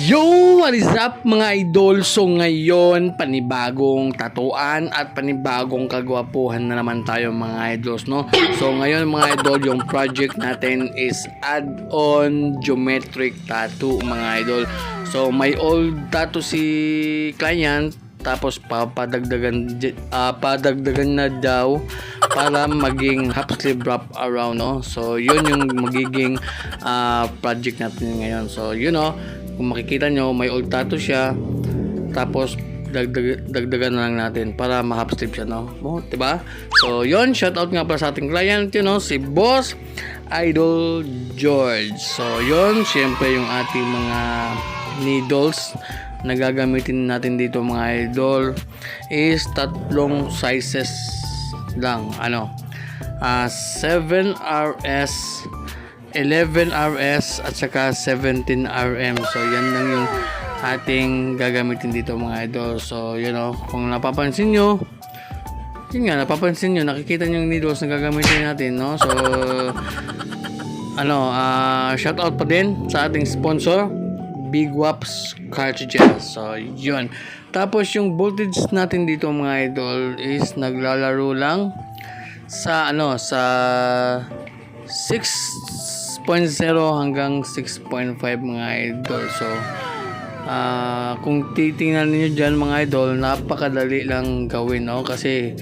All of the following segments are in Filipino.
Yo! What is up mga idol? So ngayon, panibagong tatuan at panibagong kagwapuhan na naman tayo mga idols, no? So ngayon mga idol, yung project natin is add-on geometric tattoo mga idol. So may old tattoo si client, tapos padagdagan na daw para maging half sleeve wrap around, no? So yun yung magiging project natin ngayon. So you know, kung makikita nyo, may old tattoo siya, tapos dagdagan na lang natin para ma-half sleeve siya, no? Diba? So yun, shoutout nga pala sa ating client, you know, si Boss Idol George. So yun, syempre yung ating mga needles na gagamitin natin dito mga idol is tatlong sizes lang, 7RS, 11RS at saka 17RM. So yan lang yung ating gagamitin dito mga idol. So you know, kung napapansin nyo, nakikita nyo yung needles na gagamitin natin, no? So shout out pa din sa ating sponsor, Big Waps Cartridges. So yun, tapos yung voltage natin dito mga idol is naglalaro lang sa sa 6.0 hanggang 6.5 mga idol. So kung titingnan niyo diyan mga idol, napakadali lang gawin, no? Kasi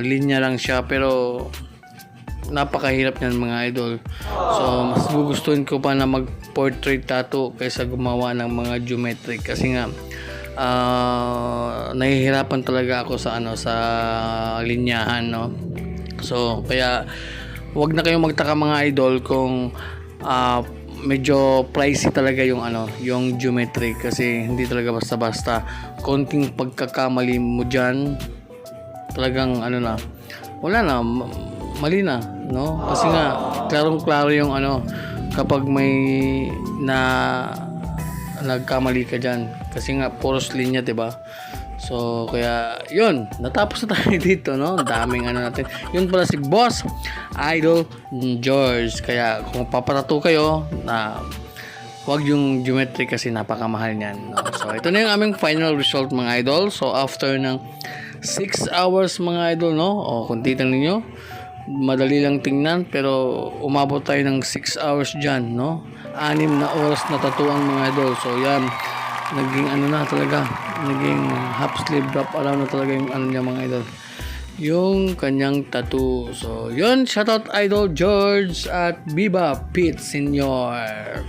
linya lang siya, pero napakahirap niyan mga idol. So mas gugustuhin ko pa na mag portrait tattoo kaysa gumawa ng mga geometric, kasi nga nahihirapan talaga ako sa linyahan, no? So kaya wag na kayong magtaka mga idol kung medyo pricey talaga yung yung geometric, kasi hindi talaga basta-basta. Konting pagkakamali mo diyan, talagang wala na, mali na, no? Kasi nga klarong-klaro yung kapag may nagkamali ka diyan, kasi nga puros linya, 'di ba? So kaya yun, natapos na tayo dito, no? Daming natin. Yun pala si Boss Idol George. Kaya kung papatato kayo, wag yung geometry kasi napakamahal niyan, no? So ito na yung aming final result mga idol. So after ng 6 hours mga idol, no? O kung titingnan niyo, madali lang tingnan, pero umabot tayo ng 6 hours dyan, no? 6 na oras na tatuang mga idol. So yan, naging naging half sleeve wrap around na talaga yung niya mga idol, yung kanyang tattoo. So yun, shoutout Idol George at Viva Pete Senior.